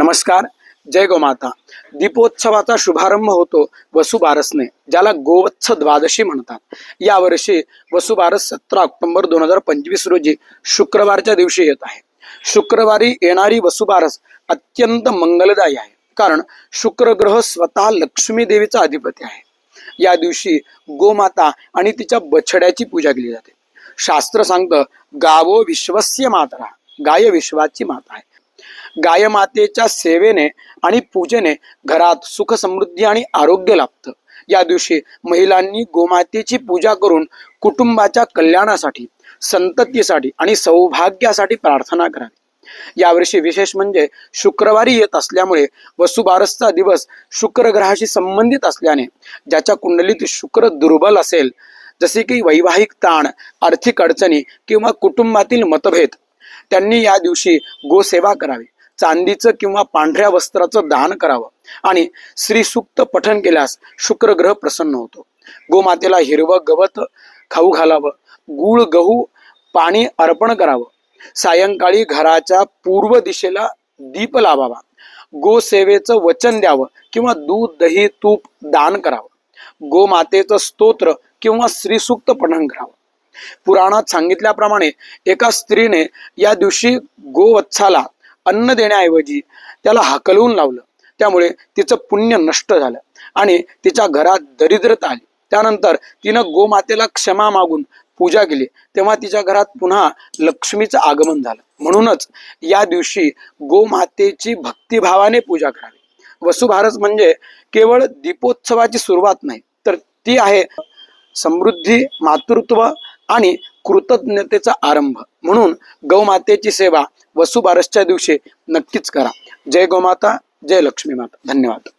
नमस्कार. जय गोमाता. दीपोत्सवाचा शुभारंभ होतो वसुबारसने, ज्याला गोवत्स द्वादशी म्हणतात. यावर्षी वसुबारस 17 ऑक्टोबर 2025 रोजी शुक्रवारच्या दिवशी येत आहे. शुक्रवारी येणारी वसुबारस अत्यंत मंगलदायी आहे, कारण शुक्र ग्रह स्वतः लक्ष्मी देवीचा अधिपती आहे. या दिवशी गोमाता आणि तिच्या बछड्याची पूजा केली जाते. शास्त्र सांगतं, गावो विश्वस्य मातरा, गाय विश्वाची माता आहे. गाय मातेच्या सेवेने आणि पूजेने घरात सुख समृद्धी आणि आरोग्य लाभतं. या दिवशी महिलांनी गोमातेची पूजा करून कुटुंबाच्या कल्याणासाठी, संततीसाठी आणि सौभाग्यासाठी प्रार्थना करावी. यावर्षी विशेष म्हणजे शुक्रवारी येत असल्यामुळे वसुबारसचा दिवस शुक्र ग्रहाशी संबंधित असल्याने ज्याच्या कुंडलीत शुक्र दुर्बल असेल, जसे की वैवाहिक ताण, आर्थिक अडचणी किंवा कुटुंबातील मतभेद, त्यांनी या दिवशी गोसेवा करावी. चांदीचं किंवा पांढऱ्या वस्त्राचं दान करावं आणि श्रीसूक्त पठण केल्यास शुक्र ग्रह प्रसन्न होतो. गोमातेला हिरवं गवत खाऊ घालावं, गूळ गहू पाणी अर्पण करावं. सायंकाळी घराच्या पूर्व दिशेला दीप लावावा. गोसेवेचं वचन द्यावं किंवा दूध दही तूप दान करावं. गोमातेचं स्तोत्र किंवा श्रीसूक्त पठण करावं. पुराणात सांगितल्याप्रमाणे एका स्त्रीने या दिवशी गोवत्साला अन्न देण्याऐवजी त्याला हाकलवून लावलं. त्यामुळे तिचं पुण्य नष्ट झालं आणि तिच्या घरात दरिद्रता आली. त्यानंतर तिनं गोमातेला क्षमा मागून पूजा केली, तेव्हा तिच्या घरात पुन्हा लक्ष्मीचं आगमन झालं. म्हणूनच या दिवशी गोमातेची भक्तिभावाने पूजा करावी. वसुबारस म्हणजे केवळ दीपोत्सवाची सुरुवात नाही, तर ती आहे समृद्धी, मातृत्व आणि कृतज्ञतेचा आरंभ. म्हणून गौमातेची सेवा वसुबारसच्या दिवशी नक्कीच करा. जय गोमाता, जय लक्ष्मी माता. धन्यवाद.